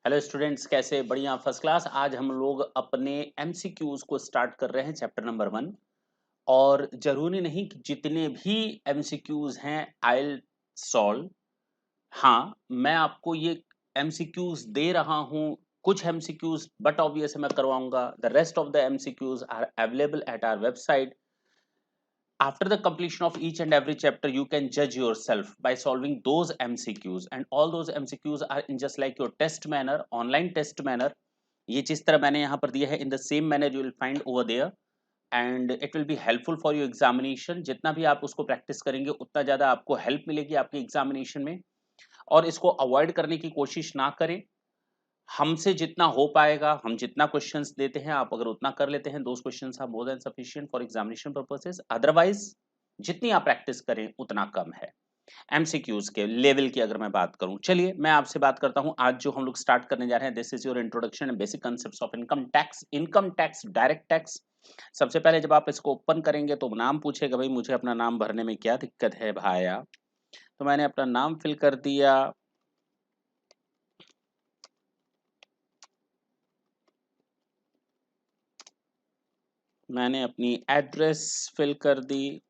Hello students, कैसे? बढ़िया, first class. आज हम लोग अपने एमसीक्यूज को स्टार्ट कर रहे हैं, चैप्टर नंबर 1। और जरूरी नहीं कि जितने भी एमसीक्यूज हैं आई सॉल्व। हाँ, मैं आपको ये एमसीक्यूज दे रहा हूँ, कुछ एमसीक्यूज, बट ऑब्वियस मैं करवाऊंगा। The rest of the MCQs are available at our website. After the completion of each and every chapter, you can judge yourself by solving those MCQs, and all those MCQs are in just like your test manner, online test manner. ये जिस तरह मैंने यहाँ पर दिया है, in the same manner you will find over there, and it will be helpful for your examination. जितना भी आप उसको प्रैक्टिस करेंगे उतना ज़्यादा आपको हेल्प मिलेगी आपके एग्जामिनेशन में। और इसको अवॉइड करने की कोशिश ना करें। हमसे जितना हो पाएगा, हम जितना क्वेश्चंस देते हैं, आप अगर उतना कर लेते हैं, those questions are more than sufficient for examination purposes. Otherwise जितनी आप प्रैक्टिस करें उतना कम है। एमसीक्यूज के लेवल की अगर मैं बात करूं, चलिए मैं आपसे बात करता हूं। आज जो हम लोग स्टार्ट करने जा रहे हैं, this is your introduction and basic concepts of income tax. Income tax, direct tax. सबसे पहले जब आप इसको ओपन करेंगे तो नाम पूछेगा, भाई मुझे अपना नाम भरने में क्या दिक्कत है भाया। तो मैंने अपना नाम फिल कर दिया, मैंने अपनी एड्रेस फिल कर दी,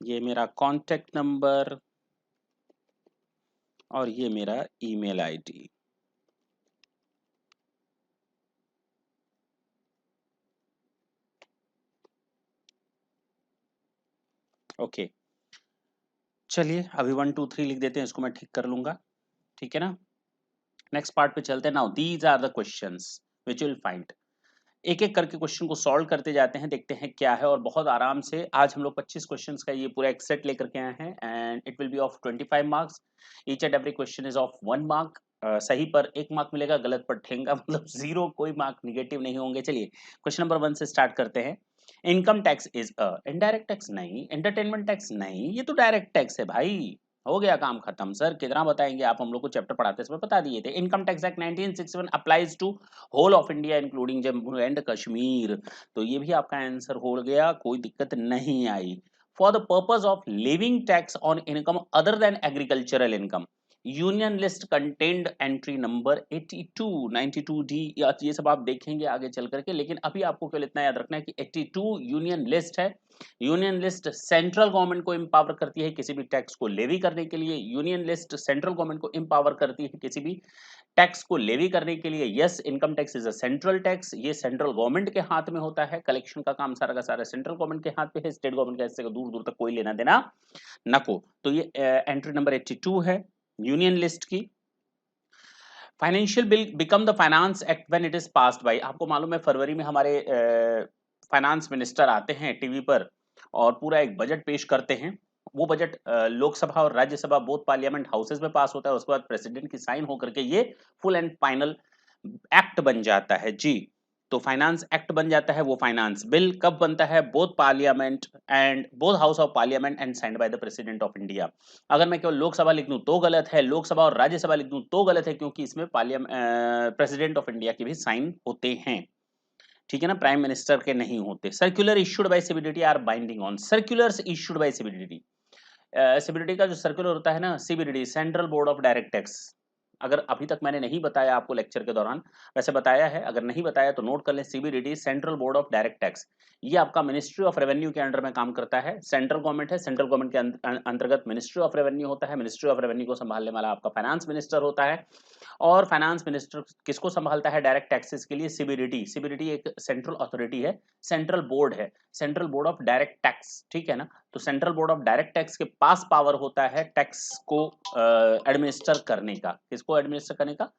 ये मेरा कॉन्टेक्ट नंबर, और ये मेरा ईमेल आईडी। ओके, चलिए अभी 1 2 3 लिख देते हैं, इसको मैं ठीक कर लूंगा। ठीक है ना। नेक्स्ट पार्ट पे चलते हैं। Now these are the questions which you will find. एक एक करके क्वेश्चन को सॉल्व करते जाते हैं, देखते हैं क्या है। और बहुत आराम से आज हम लोग 25 क्वेश्चंस का ये पूरा एक सेट लेकर के आए हैं, and it will be of 25 marks. Each and every question is of 1 mark. सही पर 1 मार्क मिलेगा, गलत पर ठेंगा मतलब जीरो, कोई मार्क निगेटिव नहीं होंगे। चलिए क्वेश्चन नंबर 1 से स्टार्ट करते हैं। Income tax is a indirect tax? नहीं। Entertainment tax? नहीं, ये तो डायरेक्ट टैक्स है भाई। हो गया काम खत्म। सर कितना बताएंगे आप, हम लोग को चैप्टर पढ़ाते समय बता दिए थे। Income tax act 1961 applies to whole of India including Jammu and Kashmir. तो ये भी आपका आंसर हो गया, कोई दिक्कत नहीं आई। For the purpose of living tax on income other than agricultural income, union list contained entry number 82 92 D. ये सब आप देखेंगे आगे चल करके, लेकिन अभी आपको केवल इतना याद रखना है कि 82 यूनियन लिस्ट है। यूनियन लिस्ट सेंट्रल गवर्नमेंट को एम्पावर करती है किसी भी टैक्स को लेवी करने के लिए। यूनियन लिस्ट सेंट्रल गवर्नमेंट को एम्पावर करती है किसी भी टैक्स को लेवी करने के लिए। Yes, income tax is a central tax. ये सेंट्रल गवर्नमेंट के हाथ में होता है, कलेक्शन का काम सारा का सारा सेंट्रल गवर्नमेंट के हाथ पे है। स्टेट गवर्नमेंट का इससे दूर दूर तक कोई लेना देना नको। तो ये एंट्री नंबर 82 है यूनियन लिस्ट की। Financial bill become the finance act when it is passed by. आपको मालूम है फरवरी में हमारे फाइनेंस मिनिस्टर आते हैं टीवी पर और पूरा एक बजट पेश करते हैं। वो बजट लोकसभा और राज्यसभा बोथ पार्लियामेंट हाउसेज में पास होता है। उसके बाद प्रेसिडेंट की साइन होकर के ये फुल एंड फाइनल एक्ट बन जाता है जी। तो फाइनेंस एक्ट बन जाता है। वो फाइनेंस बिल कब बनता है? Both parliament and both house of parliament and signed by the president of India. अगर मैं केवल लोकसभा लिख दूं तो गलत है, लोकसभा और राज्यसभा लिख दूं तो गलत है, क्योंकि इसमें प्रेसिडेंट ऑफ इंडिया के भी साइन होते हैं। ठीक है ना, प्राइम मिनिस्टर के नहीं होते। Circular issued by CBDT are binding on. Circulars issued by CBDT, CBDT का जो सर्कुलर होता है ना, CBDT central board of direct tax. अगर अभी तक मैंने नहीं बताया आपको लेक्चर के दौरान, वैसे बताया है, अगर नहीं बताया तो नोट कर लें। CBDT central board of direct tax, ये आपका मिनिस्ट्री ऑफ रेवेन्यू के अंडर में काम करता है। सेंट्रल गवर्नमेंट है, सेंट्रल गवर्नमेंट के अंतर्गत मिनिस्ट्री ऑफ रेवेन्यू होता है। मिनिस्ट्री ऑफ रेवेन्यू को संभालने वाला आपका फाइनेंस मिनिस्टर होता है। और फाइनेंस मिनिस्टर किसको संभालता है डायरेक्ट टैक्सेस के लिए? सीबीडीटी। सीबीडीटी एक सेंट्रल अथॉरिटी है, सेंट्रल बोर्ड है, central board of direct tax. ठीक है ना। तो central board of direct tax के पास पावर होता है टैक्स को एडमिनिस्टर करने का। किसको एडमिनिस्टर करने का?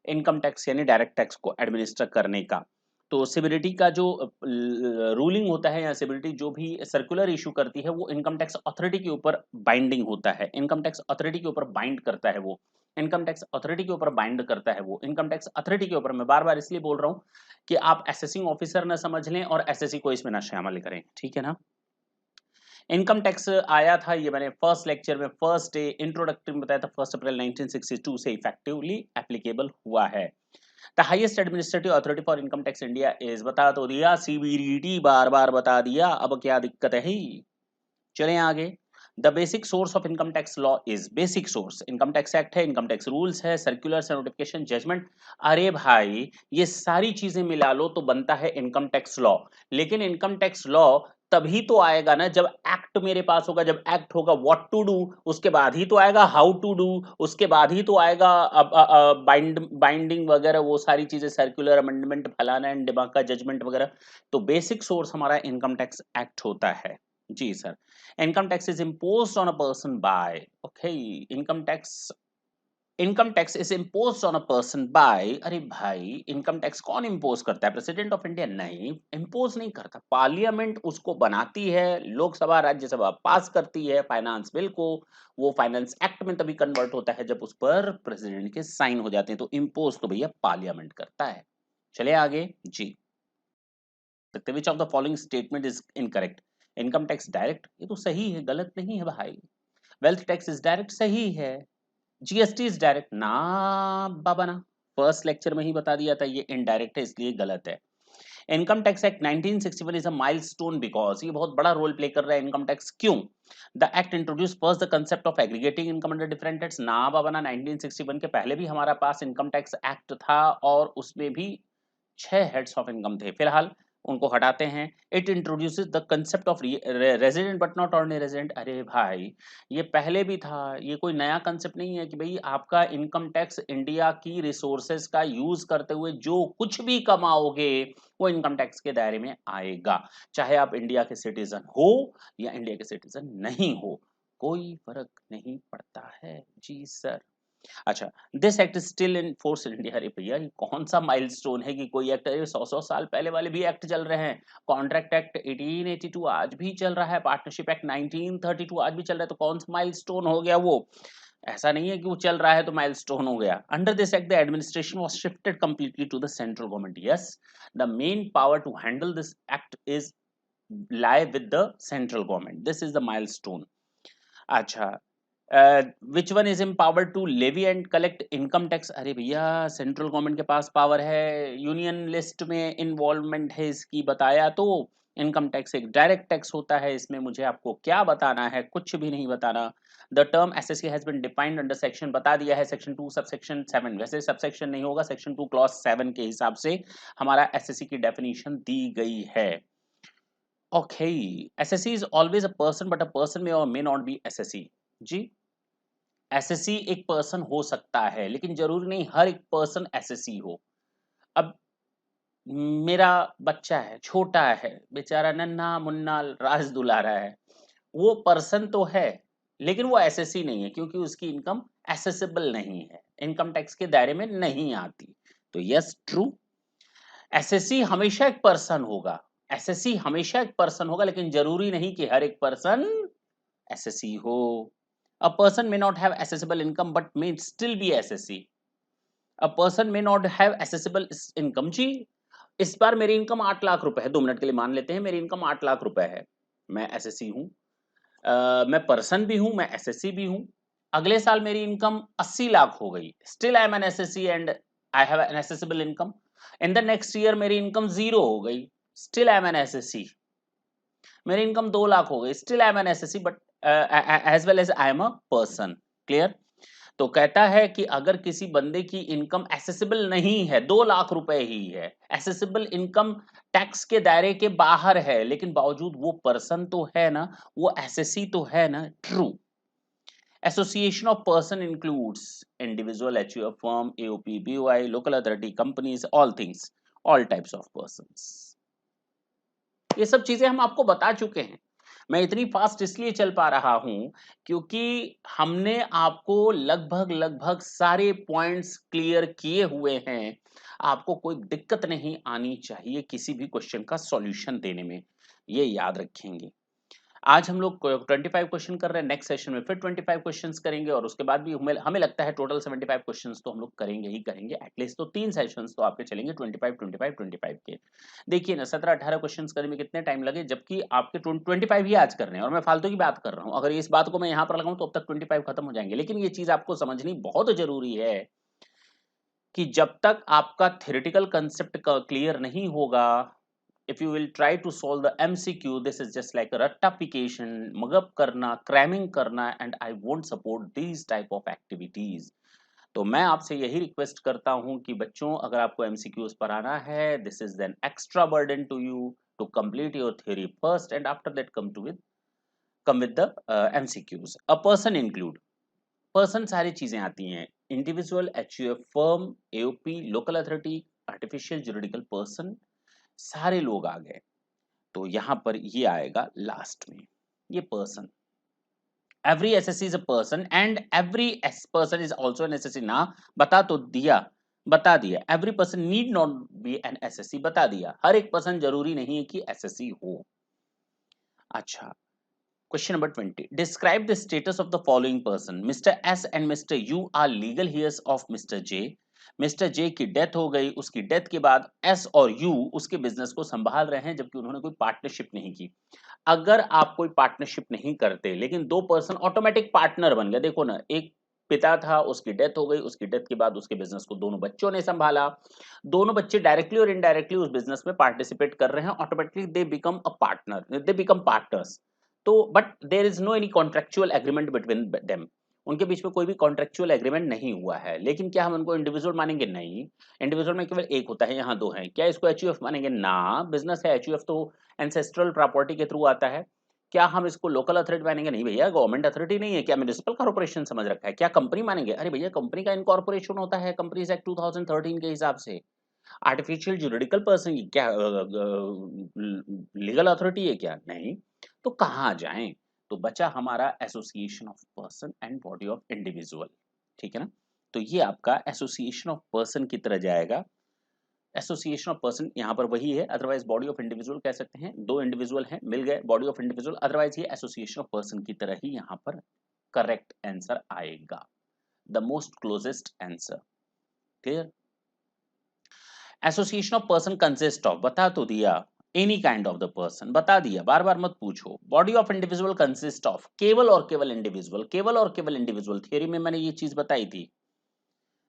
इनकम टैक्स यानी डायरेक्ट टैक्स को एडमिनिस्टर करने का। तो सिबिलिटी का जो रूलिंग होता है या सिबिलिटी जो भी सर्कुलर इशू करती है, वो इनकम टैक्स अथॉरिटी के ऊपर बाइंडिंग होता है। इनकम टैक्स अथॉरिटी के ऊपर बाइंड करता है वो। इनकम टैक्स अथॉरिटी के ऊपर बाइंड करता है वो। इनकम टैक्स अथॉरिटी के ऊपर, मैं बार बार इसलिए बोल रहा हूं कि आप असेसिंग ऑफिसर ना समझ लें और एसएससी को इसमें ना शामिल करें। ठीक है ना। इनकम टैक्स आया था, ये मैंने फर्स्ट लेक्चर में फर्स्ट डे इंट्रोडक्टरी में बताया था, 1 अप्रैल 1962 से इफेक्टिवली एप्लीकेबल हुआ है। The highest administrative authority for income tax India is, बता तो दिया, सीबीडीटी, बार बार बता दिया, अब क्या दिक्कत है ही। चलें आगे। The basic source of income tax law is, basic source income tax act है, इनकम टैक्स रूल्स है, सर्कुलर्स है, नोटिफिकेशन, जजमेंट। अरे भाई ये सारी चीजें मिला लो तो बनता है इनकम टैक्स लॉ। लेकिन इनकम टैक्स लॉ तभी तो आएगा ना जब एक्ट मेरे पास होगा, जब एक्ट होगा व्हाट टू डू, उसके बाद ही तो आएगा हाउ टू डू, उसके बाद ही तो आएगा बाइंडिंग वगैरह वो सारी चीजें, सर्कुलर अमेंडमेंट, फलाना एंड डिमाका जजमेंट वगैरह। तो बेसिक सोर्स हमारा इनकम टैक्स एक्ट होता है। जी sir. Income tax is imposed on a person by, okay, income tax, income tax is imposed on a person by. अरे भाई इनकम टैक्स कौन इम्पोज करता है? प्रेसिडेंट ऑफ इंडिया नहीं, इम्पोज नहीं करता, पार्लियामेंट उसको बनाती है, लोकसभा राज्यसभा पास करती है फाइनेंस बिल को, वो फाइनेंस एक्ट में तभी कन्वर्ट होता है जब उस पर प्रेसिडेंट के साइन हो जाते हैं। तो इम्पोज तो भैया पार्लियामेंट करता है। चलिए आगे जी। Which of the following statement is incorrect? Income tax direct, ये तो सही है, गलत नहीं है भाई। वेल्थ टैक्स इज डायरेक्ट, सही है। जीएसटी इज डायरेक्ट ना, बाबा ना, फर्स्ट लेक्चर में ही बता दिया था ये इनडायरेक्ट है इसलिए गलत है। Income tax act 1961 is a milestone because, ये बहुत बड़ा रोल प्ले कर रहा है इनकम टैक्स, क्यों? The act introduce first the concept of aggregating income under different tax, ना बाबा ना, 1961 के पहले भी हमारा पास इनकम टैक्स एक्ट था और उसमें भी 6 हेड्स ऑफ इनकम थे, फिलहाल उनको हटाते हैं। It introduces the concept of resident but not ordinary resident, अरे भाई ये पहले भी था, ये कोई नया कंसेप्ट नहीं है कि भाई आपका इनकम टैक्स इंडिया की रिसोर्सेज का यूज करते हुए जो कुछ भी कमाओगे वो इनकम टैक्स के दायरे में आएगा, चाहे आप इंडिया के सिटीजन हो या इंडिया के सिटीजन नहीं हो, कोई फर्क नहीं पड़ता है। जी सर। अच्छा, this act still in force in India, अरे भैया ये कौन सा माइलस्टोन है कि कोई एक्ट, 100 साल पहले वाले भी एक्ट चल रहे हैं। कॉन्ट्रैक्ट एक्ट 1882 आज भी चल रहा है, पार्टनरशिप एक्ट 1932 आज भी चल रहा है, तो कौन सा माइलस्टोन हो गया वो? ऐसा नहीं है कि वो चल रहा है तो माइलस्टोन हो गया। Under this act the administration was shifted completely to the central government, yes, the main power to handle this act is lie with the central government, this is the milestone। अच्छा, which one is empowered to levy and collect income tax, अरे भैया central government के पास power है, union list में involvement है इसकी, बताया तो। इनकम टैक्स एक डायरेक्ट टैक्स होता है, इसमें मुझे आपको क्या बताना है? कुछ भी नहीं बताना। The term assessee has been defined under section, बता दिया है, सेक्शन 2 सबसेक्शन 7, वैसे सबसेक्शन नहीं होगा, सेक्शन 2 क्लॉज 7 के हिसाब से हमारा एसएससी की डेफिनेशन दी गई है। Okay, assessee is always a person but a person may और मे नॉट बी एसएससी। जी, एसएससी एक पर्सन हो सकता है लेकिन जरूरी नहीं हर एक पर्सन एसएससी हो। अब मेरा बच्चा है, छोटा है, बेचारा नन्हा मुन्ना राज दुलारा है, वो पर्सन तो है लेकिन वो एसएससी नहीं है क्योंकि उसकी इनकम एसेसिबल नहीं है, इनकम टैक्स के दायरे में नहीं आती। तो यस ट्रू, एसएससी हमेशा एक पर्सन होगा, एसएससी हमेशा एक पर्सन होगा लेकिन जरूरी नहीं कि हर एक पर्सन एसएससी हो। A person may not have accessible income but may still be SSC. A person may not have accessible income। जी, इस बार मेरी इनकम 8 लाख रुपए है, 2 मिनट के लिए मान लेते हैं मेरी इनकम 8 लाख रुपए है, मैं एसएससी हूँ, मैं पर्सन भी हूँ, मैं एसएससी भी हूँ। अगले साल मेरी इनकम 80 लाख हो गई, still I am an assessee and I have an assessable income. In the next year मेरी इनकम 0 हो गई, still I am an assessee. मेरी इनकम 2 लाख हो गई, still I am an assessee but as well as I am a person. Clear? तो कहता है कि अगर किसी बंदे की इनकम एसेसिबल नहीं है, 2 लाख रुपए ही है, एसेसिबल इनकम टैक्स के दायरे के बाहर है, लेकिन बावजूद वो पर्सन तो है ना, वो एसएससी तो है ना। True. Association of person includes individual, HUF, firm, AOP, BOI, local authority, companies, all things, all types of persons. ये सब चीजें हम आपको बता चुके हैं। मैं इतनी फास्ट इसलिए चल पा रहा हूं क्योंकि हमने आपको लगभग लगभग सारे पॉइंट्स क्लियर किए हुए हैं। आपको कोई दिक्कत नहीं आनी चाहिए किसी भी क्वेश्चन का सॉल्यूशन देने में, ये याद रखेंगे। आज हम लोग 25 क्वेश्चन कर रहे हैं, नेक्स्ट सेशन में फिर 25 क्वेश्चंस करेंगे और उसके बाद भी हमें लगता है टोटल 75 क्वेश्चंस तो हम लोग करेंगे ही करेंगे, एटलीस्ट तो 3 सेशंस तो आपके चलेंगे 25 25 25 के। देखिए ना 17-18 क्वेश्चंस करने में कितने टाइम लगे, जबकि आपके 25 ही आज कर रहे हैं और मैं फालतू की बात कर रहा हूँ। अगर इस बात को मैं यहाँ पर लगाऊं तो अब तक 25 खत्म हो जाएंगे। लेकिन ये चीज आपको समझनी बहुत जरूरी है कि जब तक आपका थ्योरेटिकल कंसेप्ट क्लियर नहीं होगा, if you will try to solve the MCQ, this is just like a rectification, mug-up करना, cramming करना, and I won't support these type of activities. तो मैं आपसे यही रिक्वेस्ट करता हूं कि बच्चों अगर आपको MCQs पर आना है, this is then extra burden to you to complete your theory first and after that come with the MCQs. A person include, person सारी चीजें आती हैं, individual, HUF, firm, AOP, local authority, artificial juridical person, सारे लोग आ गए। तो यहां पर ये आएगा लास्ट में, ये person. Every assessee is a person and every person is also an assessee ना, बता तो दिया, बता दिया। Every person need not be an assessee, बता दिया। हर एक पर्सन जरूरी नहीं है कि एसएससी हो। अच्छा, question number 20, describe the status of the following person. Mr. S and Mr. U are legal heirs of Mr. J. Mr. J की डेथ हो गई, उसकी डेथ के बाद S और U उसके बिजनेस को संभाल रहे हैं, जबकि उन्होंने कोई पार्टनरशिप नहीं की। अगर आप कोई पार्टनरशिप नहीं करते लेकिन दो पर्सन ऑटोमेटिक पार्टनर बन गए, देखो ना, एक पिता था, उसकी डेथ हो गई, उसकी डेथ के बाद उसके बिजनेस को दोनों बच्चों ने संभाला, दोनों बच्चे डायरेक्टली और इनडायरेक्टली उस बिजनेस में पार्टिसिपेट कर रहे हैं, automatically they become a partner, they become partners. तो but there is no any contractual agreement between them, उनके बीच में कोई भी कॉन्ट्रेक्चुअल एग्रीमेंट नहीं हुआ है। लेकिन क्या हम उनको इंडिविजुअल मानेंगे? नहीं, इंडिविजुअल में केवल एक होता है, यहाँ दो हैं। क्या इसको एचयूएफ मानेंगे? ना, बिजनेस है, एचयूएफ तो एंसेस्ट्रल प्रॉपर्टी के थ्रू आता है। क्या हम इसको लोकल अथॉरिटी मानेंगे? नहीं भैया, गवर्नमेंट अथॉरिटी नहीं है। क्या म्युनिसिपल कॉर्पोरेशन समझ रखा है? क्या कंपनी मानेंगे? अरे भैया, कंपनी का इनकॉर्पोरेशन होता है कंपनीज एक्ट 2013 के हिसाब से। आर्टिफिशियल जुरिडिकल पर्सन की क्या लीगल अथॉरिटी है क्या? नहीं। तो कहाँ जाएं? तो बचा हमारा association of person and body of individual, ठीक है ना। तो ये आपका एसोसिएशन ऑफ पर्सन की तरह जाएगा। एसोसिएशन ऑफ पर्सन यहाँ पर वही है, अदरवाइज बॉडी ऑफ इंडिविजुअल कह सकते हैं। दो इंडिविजुअल हैं, मिल गए बॉडी ऑफ इंडिविजुअल, अदरवाइज ये एसोसिएशन ऑफ पर्सन की तरह ही यहाँ पर करेक्ट आंसर आएगा, the most closest answer. Clear? Association of person consist of, बता तो दिया, any kind of the person, बता दिया, बार बार मत पूछो। Body of individual consist of केवल और केवल इंडिविजुअल, केवल और केवल इंडिविजुअल। थियरी में मैंने ये चीज बताई थी,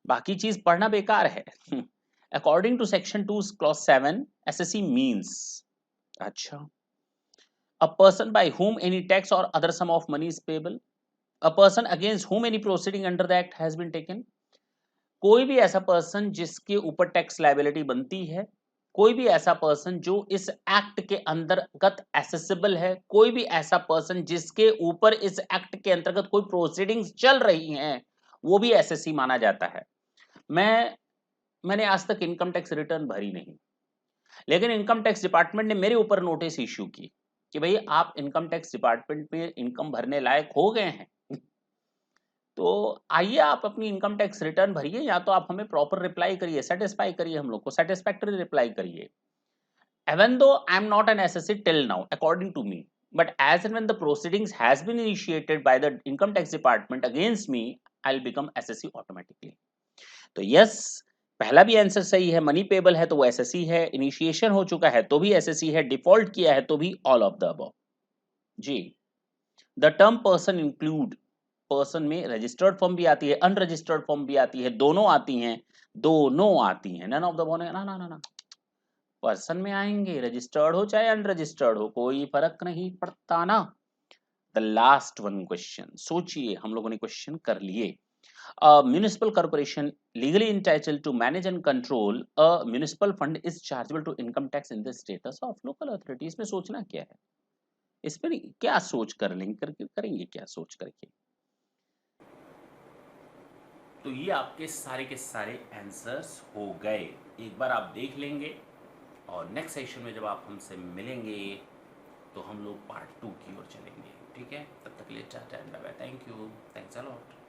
बाकी चीज पढ़ना बेकार है। According to section 2 clause 7 assessee means, अच्छा, a person by whom any tax or other sum of money is payable, a person against whom any proceeding under the act has been taken, कोई भी ऐसा person जिसके ऊपर tax liability बनती है, कोई भी ऐसा पर्सन जो इस एक्ट के अंतर्गत एसेसिबल है, कोई भी ऐसा पर्सन जिसके ऊपर इस एक्ट के अंतर्गत कोई प्रोसीडिंग्स चल रही हैं, वो भी एसएससी माना जाता है। मैंने आज तक इनकम टैक्स रिटर्न भरी नहीं, लेकिन इनकम टैक्स डिपार्टमेंट ने मेरे ऊपर नोटिस इश्यू की कि भाई आप इनकम टैक्स डिपार्टमेंट में इनकम भरने लायक हो गए हैं, तो आइए आप अपनी इनकम टैक्स रिटर्न भरिए, या तो आप हमें प्रॉपर रिप्लाई करिए, सेटिस्फाई करिए, हम लोग को सेटिस्फैक्टरी रिप्लाई करिए। Even though I am not an SSC till now, according to me, but as and when the proceedings has been initiated by the income tax department against me, I'll become SSC automatically. तो yes, पहला भी answer सही है, money payable है तो वो SSC है, initiation हो चुका है तो भी एसएससी है, डिफॉल्ट किया है तो भी ऑल ऑफ द अबव। जी, the term person include, person में रजिस्टर्ड फॉर्म भी आती है, अनरजिस्टर्ड फॉर्म भी आती है, दोनों आती हैं, दोनों आती हैं, नन ऑफ द वन, ना ना ना ना, पर्सन में आएंगे, रजिस्टर्ड हो चाहे अनरजिस्टर्ड हो, कोई फर्क नहीं पड़ता ना। द लास्ट वन क्वेश्चन, सोचिए, हम लोगों ने क्वेश्चन कर लिए। Municipal corporation legally entitled to manage and control a municipal fund is chargeable to income tax in the status of local authority. इसमें सोचना क्या है, इसमें क्या सोच कर लेंगे, करेंगे क्या सोच करके। तो ये आपके सारे के सारे आंसर्स हो गए, एक बार आप देख लेंगे और नेक्स्ट सेशन में जब आप हमसे मिलेंगे तो हम लोग पार्ट 2 की ओर चलेंगे, ठीक है। तब तक के लिए tata and bye bye, thank you, thanks a lot.